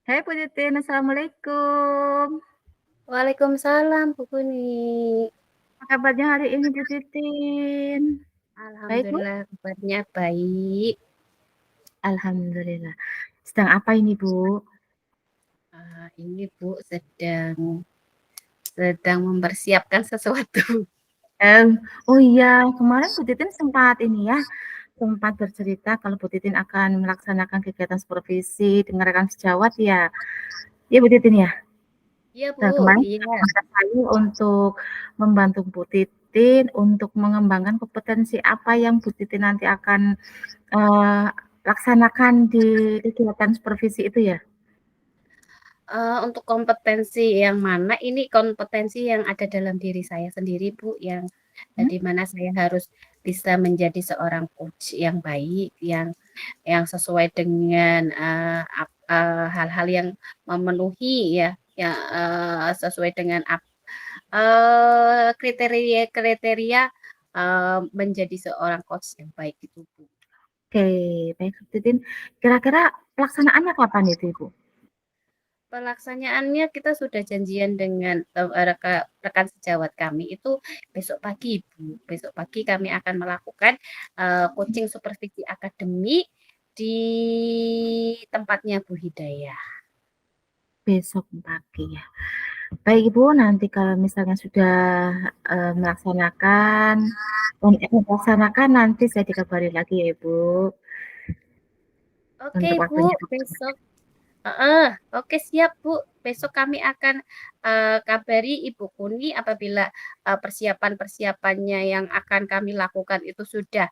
Hai Bu Titin, Assalamualaikum. Waalaikumsalam Bu Kuni. Apa kabarnya hari ini Bu Titin? Baik Bu? Alhamdulillah kabarnya baik. Alhamdulillah. Sedang apa ini Bu? Ini Bu sedang mempersiapkan sesuatu. Oh iya, kemarin Bu Titin sempat bercerita kalau Bu Titin akan melaksanakan kegiatan supervisi dengan rekan sejawat ya. Iya Bu Titin ya. Iya Bu, Nah, kemarin iya. minta saya untuk membantu Bu Titin untuk mengembangkan kompetensi apa yang Bu Titin nanti akan Eee, laksanakan di kegiatan supervisi itu ya? Untuk kompetensi yang mana? Ini kompetensi yang ada dalam diri saya sendiri Bu, yang Mhm. di mana saya harus bisa menjadi seorang coach yang baik, yang sesuai dengan hal-hal yang memenuhi ya sesuai dengan kriteria-kriteria menjadi seorang coach yang baik itu Bu. Oke, baik Bu Titin. Kira-kira pelaksanaannya kapan itu Ibu? Pelaksanaannya kita sudah janjian dengan rekan sejawat kami itu besok pagi Bu. Besok pagi kami akan melakukan coaching supervisi akademik di tempatnya Bu Hidayah. Besok pagi ya. Baik Ibu, nanti kalau misalnya sudah, melaksanakan nanti saya dikabari lagi ya Ibu, Oke untuk Bu, waktunya. besok Heeh, oke siap Bu. Besok kami akan kabari Ibu Kuni apabila persiapan-persiapannya yang akan kami lakukan itu sudah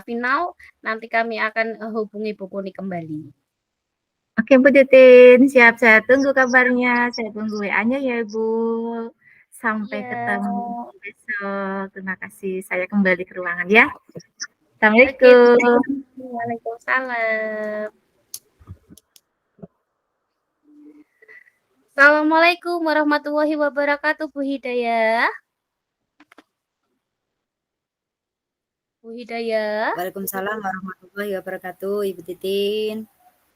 final. Nanti kami akan hubungi Ibu Kuni kembali. Oke Bu Titin, siap, saya tunggu kabarnya, saya tunggu WA-nya ya Ibu. Sampai Iya. ketemu besok. Terima kasih, saya kembali ke ruangan ya. Oke Bu. Assalamualaikum. Waalaikumsalam. Assalamualaikum warahmatullahi wabarakatuh Bu Hidayah. Bu Hidayah. Waalaikumsalam warahmatullahi wabarakatuh, Ibu Titin.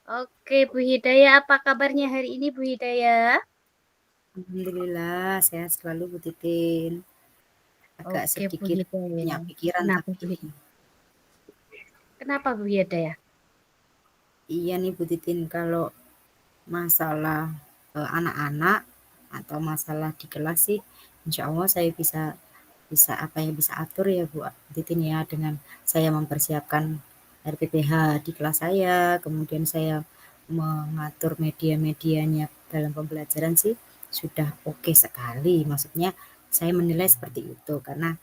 Oke Bu Hidayah, apa kabarnya hari ini Bu Hidayah? Alhamdulillah sehat selalu Bu Titin. Agak Oke Bu sedikit banyak Hidayah. pikiran Kenapa Bu tapi Hidayah? Kenapa Bu Hidayah? iya nih Bu Titin kalau masalah anak-anak atau masalah di kelas sih insya Allah saya bisa bisa apa ya bisa atur ya Bu Titin ya dengan saya mempersiapkan RPPH di kelas saya, kemudian saya mengatur media-medianya dalam pembelajaran sih sudah oke sekali. Maksudnya saya menilai seperti itu karena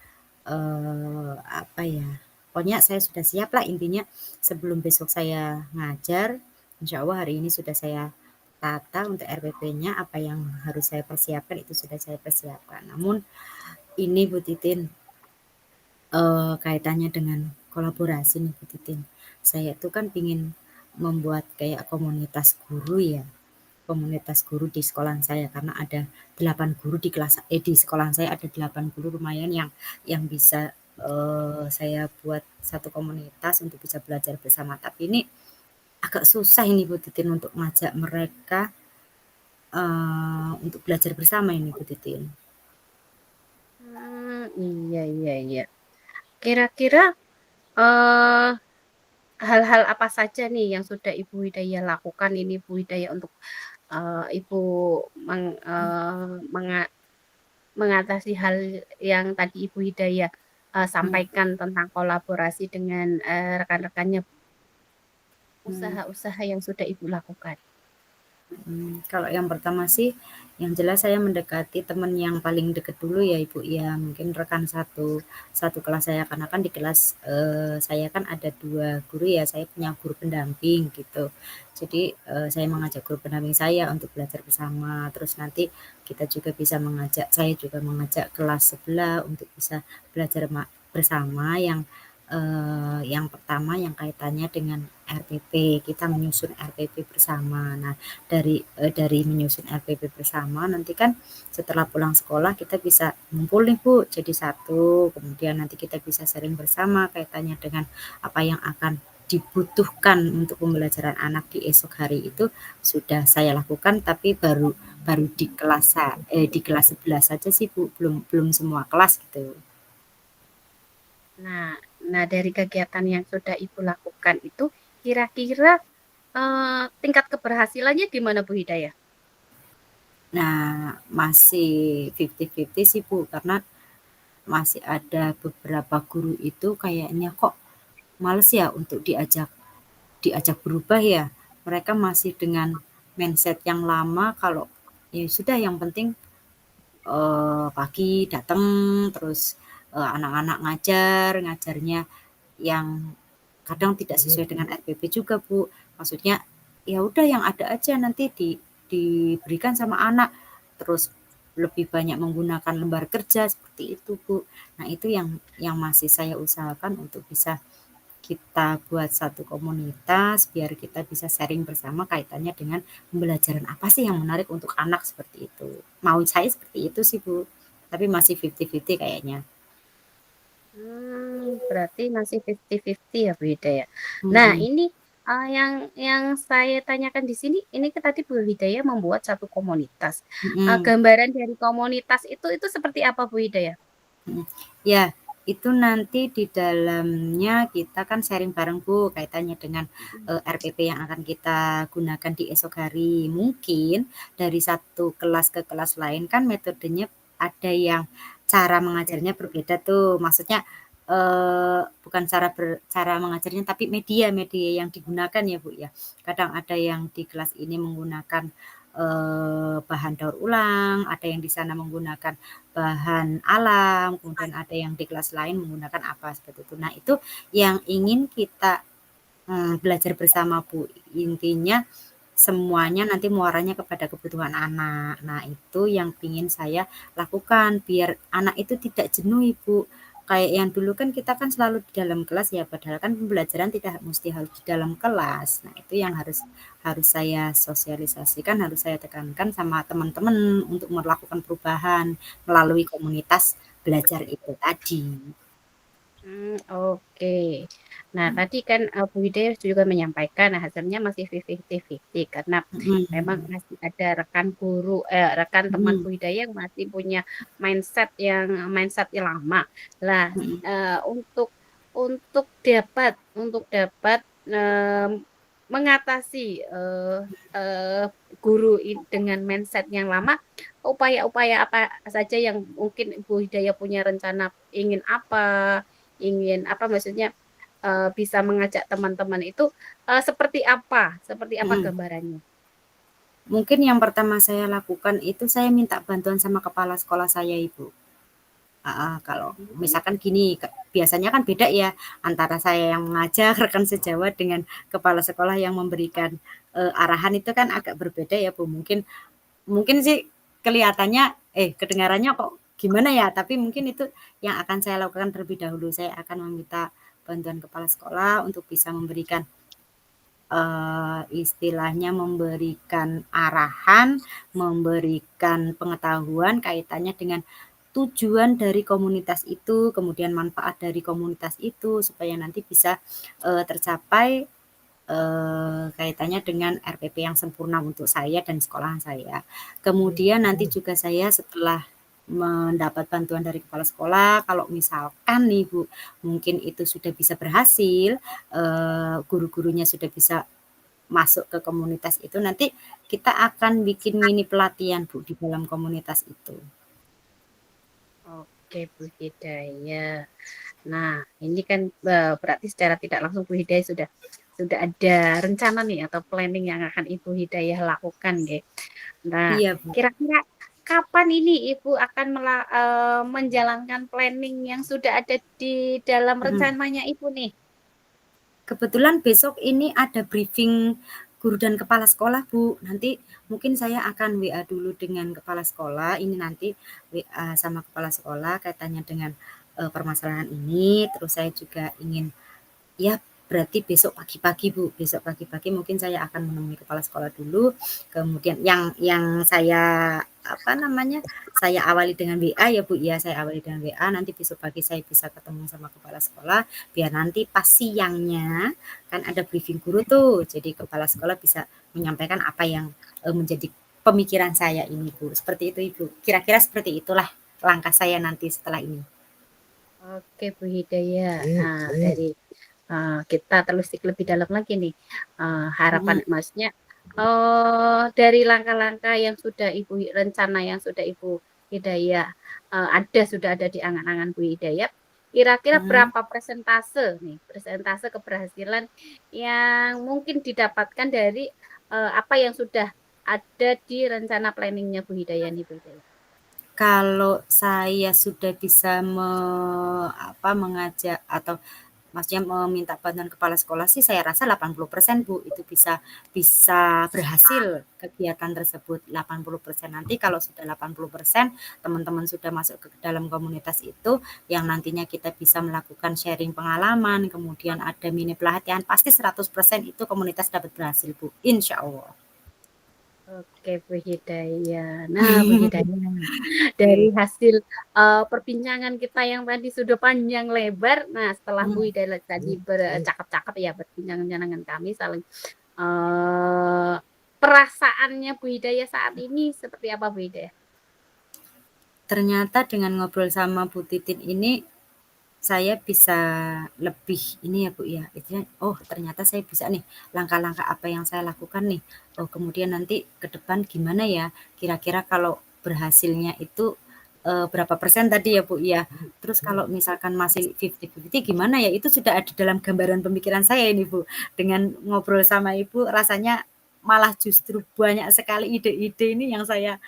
apa ya? Pokoknya saya sudah siap lah intinya sebelum besok saya ngajar, insya Allah hari ini sudah saya tata untuk RPP-nya apa yang harus saya persiapkan itu sudah saya persiapkan. Namun ini Bu Titin kaitannya dengan kolaborasi nih Bu Titin. Saya tuh kan pingin membuat kayak komunitas guru ya, komunitas guru di sekolah saya karena ada 8 guru di sekolah saya ada 8 guru lumayan yang bisa saya buat satu komunitas untuk bisa belajar bersama. Tapi ini agak susah ini Bu Titin untuk ngajak mereka untuk belajar bersama ini Bu Titin. Iya iya iya. Kira-kira eh hal-hal apa saja nih yang sudah Ibu Hidayah lakukan ini Bu Hidayah untuk Ibu mengatasi hal yang tadi Ibu Hidayah Hmm, sampaikan tentang kolaborasi dengan rekan-rekannya, hmm. usaha-usaha yang sudah Ibu lakukan. Kalau yang pertama sih, yang jelas saya mendekati teman yang paling dekat dulu ya Ibu ya, mungkin rekan satu satu kelas saya karena kan di kelas saya kan ada 2 guru ya, saya punya guru pendamping gitu. Jadi saya mengajak guru pendamping saya untuk belajar bersama, terus nanti kita juga bisa saya juga mengajak kelas sebelah untuk bisa belajar bersama yang pertama yang kaitannya dengan RPP, kita menyusun RPP bersama. Nah, dari menyusun RPP bersama nanti kan setelah pulang sekolah kita bisa ngumpul nih Bu jadi satu kemudian nanti kita bisa sharing bersama kaitannya dengan apa yang akan dibutuhkan untuk pembelajaran anak di esok hari itu sudah saya lakukan, tapi baru baru di kelas 11 saja sih Bu, belum belum semua kelas gitu. Nah, nah dari kegiatan yang sudah Ibu lakukan itu kira-kira tingkat keberhasilannya gimana Bu Hidayah? Nah, masih 50-50 sih Bu, karena masih ada beberapa guru itu kayaknya kok males ya untuk diajak diajak berubah ya. Mereka masih dengan mindset yang lama kalau ya sudah yang penting pagi datang terus anak-anak ngajarnya yang kadang tidak sesuai dengan RPP juga Bu. Maksudnya ya udah yang ada aja nanti diberikan sama anak. Terus lebih banyak menggunakan lembar kerja seperti itu Bu. Nah itu yang masih saya usahakan untuk bisa kita buat satu komunitas biar kita bisa sharing bersama kaitannya dengan pembelajaran apa sih yang menarik untuk anak seperti itu. Mau saya seperti itu sih Bu. Tapi masih 50-50 kayaknya. Berarti masih 50-50 ya Bu Hidayah. Nah, Mm-mm. ini yang saya tanyakan di sini, ini kan tadi Bu Hidayah membuat satu komunitas. Mm-mm. Gambaran dari komunitas itu seperti apa Bu Hidayah? Mhm. Ya, itu nanti di dalamnya kita kan sharing bareng Bu, kaitannya dengan RPP yang akan kita gunakan di esok hari. Mungkin dari satu kelas ke kelas lain kan metodenya ada yang cara mengajarnya berbeda tuh. Maksudnya bukan cara mengajarnya tapi media yang digunakan ya Bu ya. Kadang ada yang di kelas ini menggunakan bahan daur ulang, ada yang di sana menggunakan bahan alam, kemudian ada yang di kelas lain menggunakan apa seperti itu. Nah, itu yang ingin kita belajar bersama Bu. Intinya semuanya nanti muaranya kepada kebutuhan anak. Nah, itu yang ingin saya lakukan biar anak itu tidak jenuh Ibu. Kayak yang dulu kan kita kan selalu di dalam kelas ya, padahal kan pembelajaran tidak mesti harus di dalam kelas. Nah, itu yang harus harus saya sosialisasikan, harus saya tekankan sama teman-teman untuk melakukan perubahan melalui komunitas belajar itu tadi. Oke. Nah, tadi kan Bu Hidayah juga menyampaikan nah, hasilnya masih 50-50 karena memang Mhm, masih ada rekan guru, rekan teman mhm, Bu Hidayah yang masih punya mindset yang lama. Lah, mhm, untuk dapat mengatasi eh, eh, dengan mindset yang lama, upaya-upaya apa saja yang mungkin Bu Hidayah punya rencana ingin apa maksudnya bisa mengajak teman-teman itu seperti apa mhm. gambarannya. Mungkin yang pertama saya lakukan itu saya minta bantuan sama kepala sekolah saya, Ibu. Kalau misalkan gini, biasanya kan beda ya antara saya yang mengajar, rekan sejawat dengan kepala sekolah yang memberikan, arahan itu kan agak berbeda ya, Bu. Mungkin mungkin sih kelihatannya kedengarannya kok gimana ya, tapi mungkin itu yang akan saya lakukan terlebih dahulu. Saya akan meminta bantuan kepala sekolah untuk bisa memberikan istilahnya memberikan arahan, memberikan pengetahuan kaitannya dengan tujuan dari komunitas itu, kemudian manfaat dari komunitas itu, supaya nanti bisa tercapai kaitannya dengan RPP yang sempurna untuk saya dan sekolahan saya. Kemudian nanti juga saya setelah mendapat bantuan dari kepala sekolah, kalau misalkan nih Bu, mungkin itu sudah bisa berhasil, guru-gurunya sudah bisa masuk ke komunitas itu, nanti kita akan bikin mini pelatihan Bu di dalam komunitas itu. Oke, Bu Hidayah. Nah, ini kan berarti secara tidak langsung Bu Hidayah sudah ada rencana nih atau planning yang akan Ibu Hidayah lakukan, nggih. Nah, Iya Bu. kira-kira kapan ini Ibu akan menjalankan planning yang sudah ada di dalam Mhm. rencananya Ibu nih? Kebetulan besok ini ada briefing guru dan kepala sekolah, Bu. Nanti mungkin saya akan WA dulu dengan kepala sekolah, ini nanti WA sama kepala sekolah kaitannya dengan, permasalahan ini, terus saya juga ingin ya berarti besok pagi-pagi Bu, besok pagi-pagi mungkin saya akan menemui kepala sekolah dulu, kemudian yang saya saya awali dengan WA ya Bu ya, saya awali dengan WA, nanti besok pagi saya bisa ketemu sama kepala sekolah, biar nanti pas siangnya kan ada briefing guru tuh, jadi kepala sekolah bisa menyampaikan apa yang menjadi pemikiran saya ini Bu, seperti itu Ibu. Kira-kira seperti itulah langkah saya nanti setelah ini. Oke Bu Hidayah. Nah, dari kita telusik lebih dalam lagi nih harapan maksudnya dari langkah-langkah yang sudah Ibu rencana yang sudah Ibu Hidayah sudah ada di angan-angan Bu Hidayah. Kira-kira berapa persentase keberhasilan yang mungkin didapatkan dari apa yang sudah ada di rencana planningnya Bu Hidayah nih Bu Hidayah? Kalau saya sudah bisa mengajak atau maksudnya meminta bantuan kepala sekolah sih saya rasa 80% Bu, itu bisa berhasil kegiatan tersebut 80%. Nanti kalau sudah 80% teman-teman sudah masuk ke dalam komunitas itu yang nantinya kita bisa melakukan sharing pengalaman, kemudian ada mini pelatihan, pasti 100% itu komunitas dapat berhasil Bu, insya Allah. Oke Bu Hidayah. Nah Bu Hidayah, dari hasil perbincangan kita yang tadi sudah panjang lebar, nah setelah Bu Hidayah tadi bercakap-cakap ya berbincang dengan kami saling perasaannya Bu Hidayah saat ini seperti apa Bu Hidayah? Ternyata dengan ngobrol sama Bu Titin ini saya bisa lebih ini ya Bu ya, oh ternyata saya bisa nih langkah-langkah apa yang saya lakukan nih. Oh kemudian nanti ke depan gimana ya, kira-kira kalau berhasilnya itu berapa persen tadi ya Bu ya. Terus kalau misalkan masih 50-50 gimana ya, itu sudah ada dalam gambaran pemikiran saya ini Bu. Dengan ngobrol sama Ibu rasanya malah justru banyak sekali ide-ide ini yang saya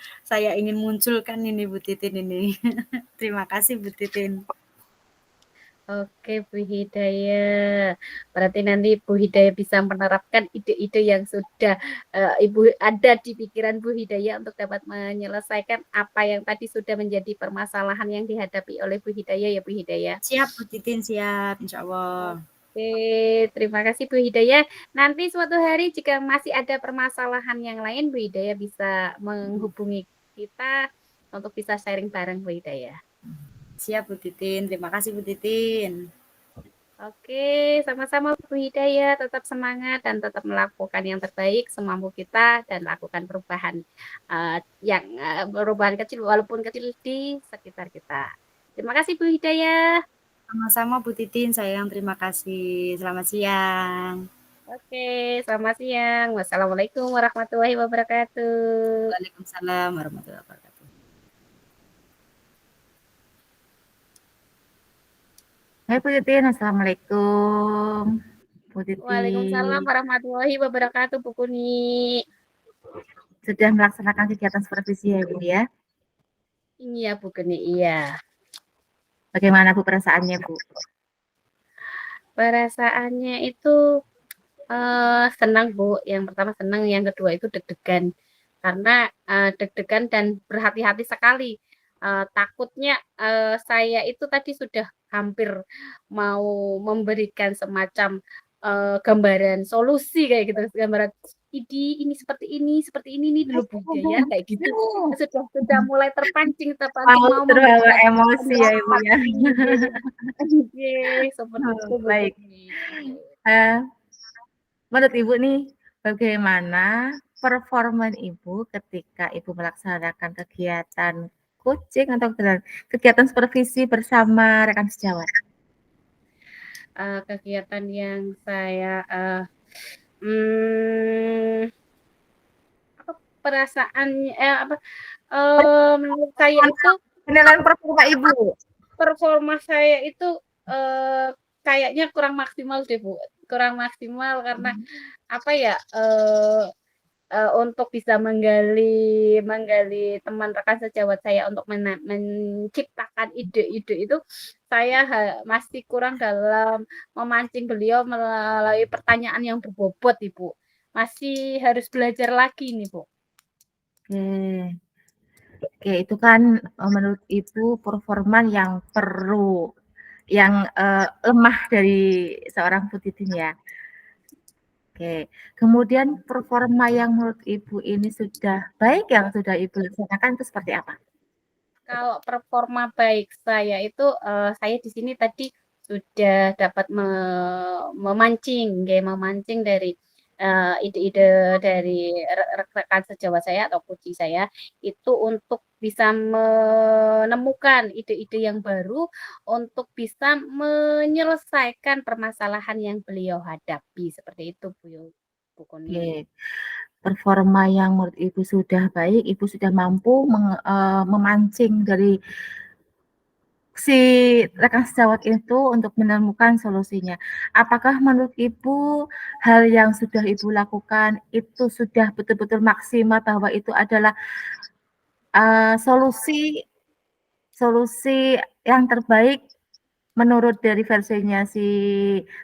ingin munculkan ini Bu Titin ini. Terima kasih Bu Titin. Oke Bu Hidayah, berarti nanti Bu Hidayah bisa menerapkan ide-ide yang sudah Ibu ada di pikiran Bu Hidayah untuk dapat menyelesaikan apa yang tadi sudah menjadi permasalahan yang dihadapi oleh Bu Hidayah ya Bu Hidayah. Siap Bu Titin, siap insya Allah. Oke, terima kasih Bu Hidayah. Nanti suatu hari jika masih ada permasalahan yang lain, Bu Hidayah bisa menghubungi kita untuk bisa sharing bareng Bu Hidayah. Siap Bu Titin, terima kasih Bu Titin. Oke, sama-sama Bu Hidayah, tetap semangat dan tetap melakukan yang terbaik semampu kita dan lakukan perubahan perubahan kecil walaupun kecil di sekitar kita. Terima kasih Bu Hidayah. Sama-sama Bu Titin, sayang terima kasih. Selamat siang. Oke, selamat siang. Wassalamualaikum warahmatullahi wabarakatuh. Waalaikumsalam warahmatullahi wabarakatuh. Hai Bu Titin, Assalamualaikum. Bu Waalaikumsalam Titin, warahmatullahi wabarakatuh, Bu Kuni. sudah melaksanakan kegiatan supervisi ya Bu ya? Iya, Bu Kuni, iya. Bagaimana Bu perasaannya Bu? Perasaannya itu senang Bu. Yang pertama senang, yang kedua itu deg-degan. Karena deg-degan dan berhati-hati sekali. Takutnya saya itu tadi sudah hampir mau memberikan semacam gambaran solusi kayak gitu, gambaran ini seperti ini nih dulu Bu ya kayak gitu. Sudah mulai terpancing mau terbawa memberikan emosi ya Ibu pendapat ya. ide seperti itu Bu. Baik. Menurut Ibu nih, bagaimana performa Ibu ketika Ibu melaksanakan kegiatan coaching atau kegiatan supervisi bersama rekan sejawat? Kegiatan yang saya perasaannya menurut saya itu penilaian performa Ibu. Performa saya itu kayaknya kurang maksimal deh Bu. Kurang maksimal karena apa ya? Untuk bisa menggali teman rekan sejawat saya untuk menciptakan ide-ide itu saya masih kurang dalam memancing beliau melalui pertanyaan yang berbobot Ibu. Masih harus belajar lagi nih Bu. Oke, itu kan menurut Ibu performa yang perlu yang lemah dari seorang Bu Titin ya. Oke, kemudian performa yang menurut Ibu ini sudah baik yang sudah Ibu laksanakan itu seperti apa? Kalau performa baik saya itu, saya di sini tadi sudah dapat memancing dari, ide-ide dari rekan sejawat saya atau coach saya, itu untuk bisa menemukan ide-ide yang baru untuk bisa menyelesaikan permasalahan yang beliau hadapi, seperti itu Bu Koni. Oke, performa yang menurut Ibu sudah baik, Ibu sudah mampu memancing dari si rekan sejawat itu untuk menemukan solusinya. Apakah menurut Ibu hal yang sudah Ibu lakukan itu sudah betul-betul maksimal bahwa itu adalah solusi yang terbaik menurut dari versinya si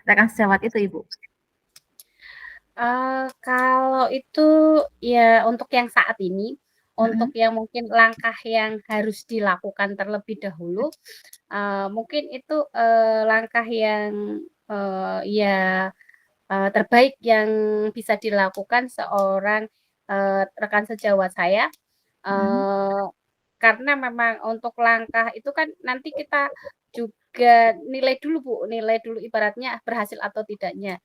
rekan sejawat itu, Ibu? Kalau itu ya untuk yang saat ini, untuk Mhm. yang mungkin langkah yang harus dilakukan terlebih dahulu, mungkin itu, langkah yang, ya, terbaik yang bisa dilakukan seorang, rekan sejawat saya, Mhm. eee, karena memang untuk langkah itu kan nanti kita juga nilai dulu Bu, nilai dulu ibaratnya berhasil atau tidaknya.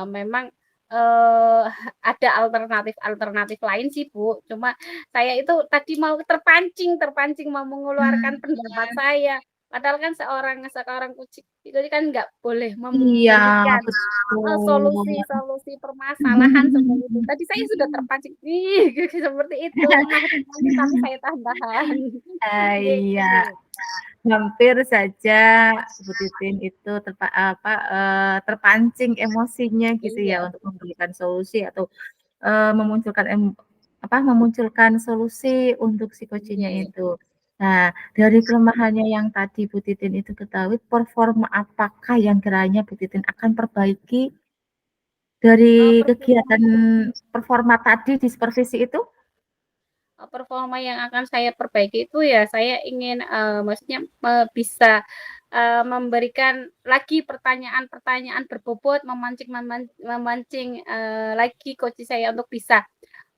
Memang, eee, ada alternatif-alternatif lain sih Bu, cuma saya itu tadi mau terpancing terpancing mau mengeluarkan Mmm. pendapat saya. Padahal kan seorang seorang kucing itu kan nggak boleh Iya, memberikan betul. solusi-solusi permasalahan seperti itu. Tadi saya sudah terpancing, ih, seperti itu, mau terpancing tapi saya tahan-tahan, Iya, gitu. hampir saja Bu Titin itu terpancing emosinya gitu ya Iya, untuk memberikan solusi atau, memunculkan solusi untuk si kucingnya iya. itu. Nah, dari kelemahannya yang tadi Bu Titin itu ketahui, performa apakah yang kiranya Bu Titin akan perbaiki dari Performa kegiatan performa tadi di supervisi itu? performa yang akan saya perbaiki itu ya saya ingin, maksudnya, bisa, memberikan lagi pertanyaan-pertanyaan berbobot, memancing, lagi coach saya untuk bisa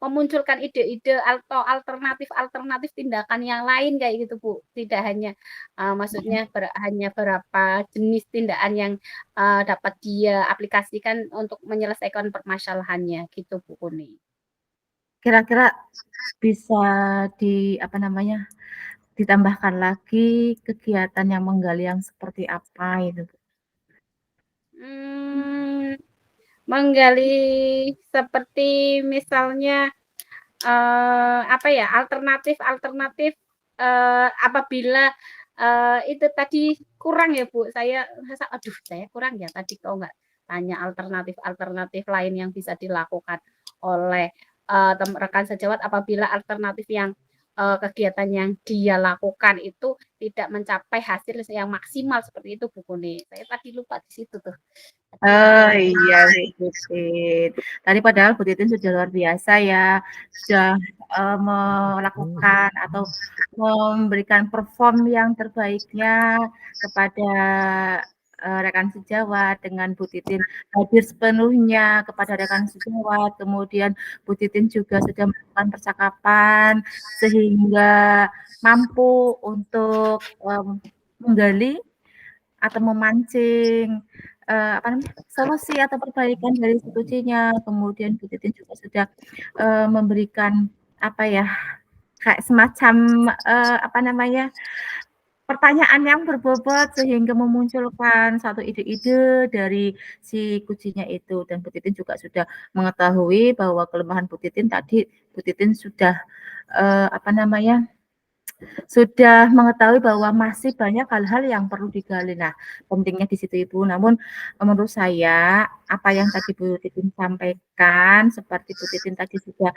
memunculkan ide-ide atau alternatif-alternatif tindakan yang lain kayak gitu, Bu. Tidak hanya, maksudnya hanya berapa jenis tindakan yang, dapat dia aplikasikan untuk menyelesaikan permasalahannya gitu, Bu Kuni. Kira-kira bisa ditambahkan lagi kegiatan yang menggali yang seperti apa itu, Bu? Mmm, menggali seperti misalnya, apa ya, alternatif-alternatif, apabila, itu tadi kurang ya, Bu, saya merasa, "Aduh, saya kurang ya tadi kok nggak tanya alternatif-alternatif lain yang bisa dilakukan oleh, rekan sejawat apabila alternatif yang, kegiatan yang dia lakukan itu tidak mencapai hasil yang maksimal," seperti itu, Bu Kuni. Saya tadi lupa di situ tuh, tadi Oh lupa. iya Bu Titin. Tadi padahal Bu Titin sudah luar biasa ya, sudah, melakukan atau memberikan perform yang terbaiknya kepada, rekan sejawat dengan Bu Titin hadir sepenuhnya kepada rekan sejawat, kemudian Bu Titin juga sudah melakukan percakapan sehingga mampu untuk, menggali atau memancing, solusi atau perbaikan dari si kucingnya. Kemudian Bu Titin juga sudah, memberikan, apa ya, kayak semacam, pertanyaan yang berbobot sehingga memunculkan satu ide-ide dari si kucingnya itu. Dan Bu Titin juga sudah mengetahui bahwa kelemahan Bu Titin tadi, Bu Titin sudah, eee, apa namanya sudah mengetahui bahwa masih banyak hal-hal yang perlu digali. Nah, pentingnya di situ Ibu. Namun, menurut saya, apa yang tadi Bu Titin sampaikan, seperti Bu Titin tadi juga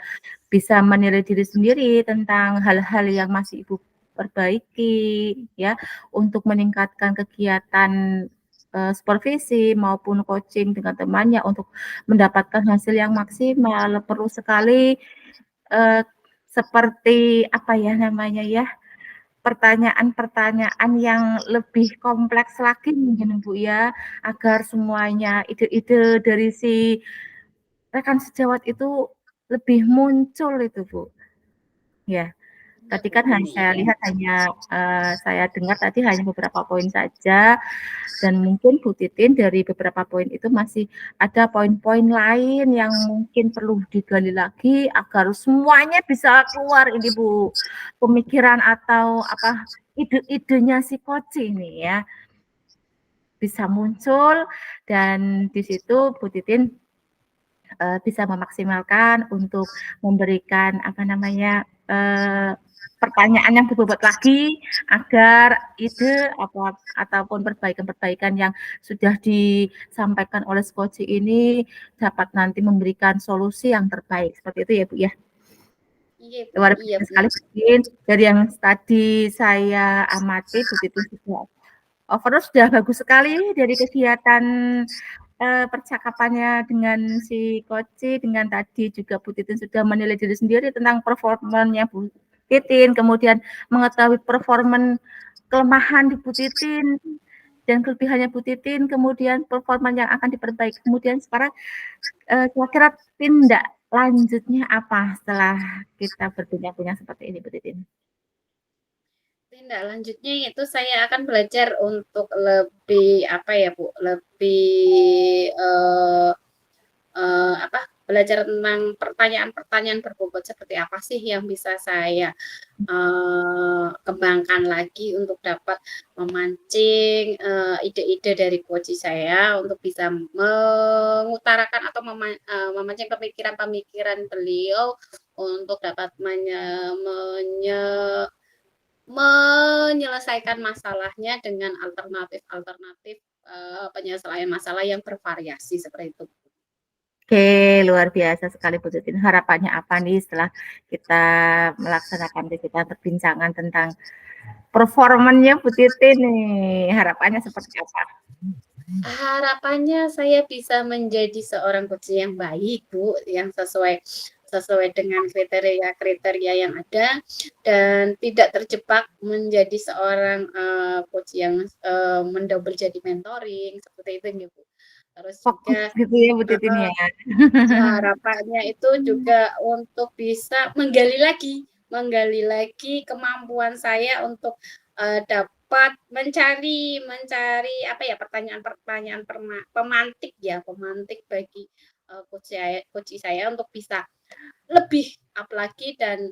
bisa menilai diri sendiri tentang hal-hal yang masih Ibu perbaiki, ya, untuk meningkatkan kegiatan, supervisi maupun coaching dengan temannya untuk mendapatkan hasil yang maksimal. Perlu sekali, eee, seperti, apa ya namanya ya, pertanyaan-pertanyaan yang lebih kompleks lagi mungkin Bu ya, agar semuanya ide-ide dari si rekan sejawat itu lebih muncul itu Bu. Ya, Iya tadi Bu, kan saya iya. lihat hanya, saya dengar tadi hanya beberapa poin saja, dan mungkin Bu Titin dari beberapa poin itu masih ada poin-poin lain yang mungkin perlu digali lagi agar semuanya bisa keluar ini Bu, pemikiran atau apa, ide-idenya si Koci ini ya, bisa muncul dan di situ Bu Titin bisa memaksimalkan untuk memberikan apa namanya, pertanyaan yang berbobot lagi agar ide ataupun perbaikan-perbaikan yang sudah disampaikan oleh Skoci ini dapat nanti memberikan solusi yang terbaik. Seperti itu ya, Bu, ya? Iya Bu, Luar iya biasa Bu. sekali, Bu Titin. Dari yang tadi saya amati, Bu Titin juga overall sudah bagus sekali dari kegiatan percakapannya dengan si Koci, dengan tadi juga Bu Titin sudah menilai diri sendiri tentang performanya Bu Titin, kemudian mengetahui performan kelemahan di Bu Titin dan kelebihannya Bu Titin, kemudian performa yang akan diperbaiki. Kemudian sekarang kira-kira tindak lanjutnya apa setelah kita berbincang-bincang seperti ini Bu Titin? Tindak lanjutnya itu saya akan belajar untuk lebih apa ya Bu, lebih apa belajar tentang pertanyaan-pertanyaan berbobot seperti apa sih yang bisa saya kembangkan lagi untuk dapat memancing ide-ide dari coach saya untuk bisa mengutarakan atau memancing pemikiran-pemikiran beliau untuk dapat menyelesaikan masalahnya dengan alternatif-alternatif penyelesaian masalah yang bervariasi seperti itu. Oke, luar biasa sekali Bu Titin. Harapannya apa nih setelah kita melaksanakan kegiatan perbincangan tentang performanya Bu Titin nih? Harapannya seperti apa? Harapannya saya bisa menjadi seorang coach yang baik, Bu, yang sesuai dengan kriteria yang ada dan tidak terjebak menjadi seorang coach yang mendouble jadi mentoring seperti itu, Bu. Terus Fokus juga gitu ya Bu Titin ya? harapannya itu juga untuk bisa menggali lagi kemampuan saya untuk dapat mencari apa ya pertanyaan-pertanyaan pemantik bagi coach saya untuk bisa lebih up lagi dan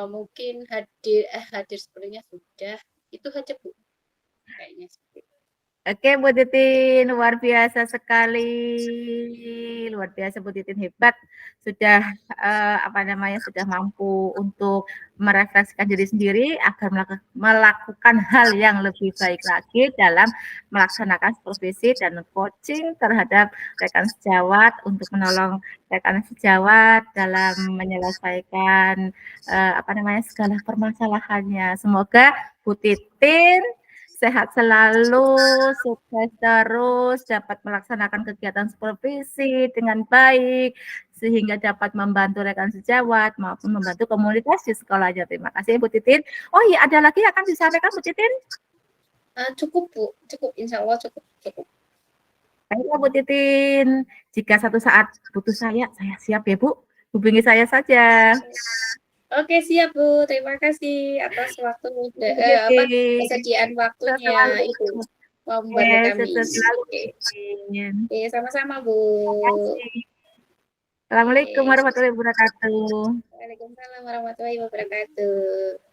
mungkin hadir sebenarnya sudah itu saja Bu kayaknya seperti itu. Oke Bu Titin, luar biasa sekali. Luar biasa Bu Titin, hebat. Sudah apa namanya, sudah mampu untuk merefleksikan diri sendiri agar melakukan hal yang lebih baik lagi dalam melaksanakan supervisi dan coaching terhadap rekan sejawat untuk menolong rekan sejawat dalam menyelesaikan apa namanya, segala permasalahannya. Semoga Bu Titin sehat selalu, sukses terus, dapat melaksanakan kegiatan supervisi dengan baik, sehingga dapat membantu rekan sejawat maupun membantu komunitas di sekolahnya. Terima kasih Bu Titin. Oh iya, ada lagi yang akan disampaikan Bu Titin? Cukup Bu, cukup insya Allah cukup. Baiklah Bu Titin, jika satu saat butuh saya siap ya Bu, hubungi saya saja. Oke siap Bu, terima kasih atas kesediaan waktunya Selalu. itu membantu kami. Sukses selalu. Oke, sama-sama Bu. Terima kasih. Assalamualaikum Oke. warahmatullahi wabarakatuh. Waalaikumsalam warahmatullahi wabarakatuh.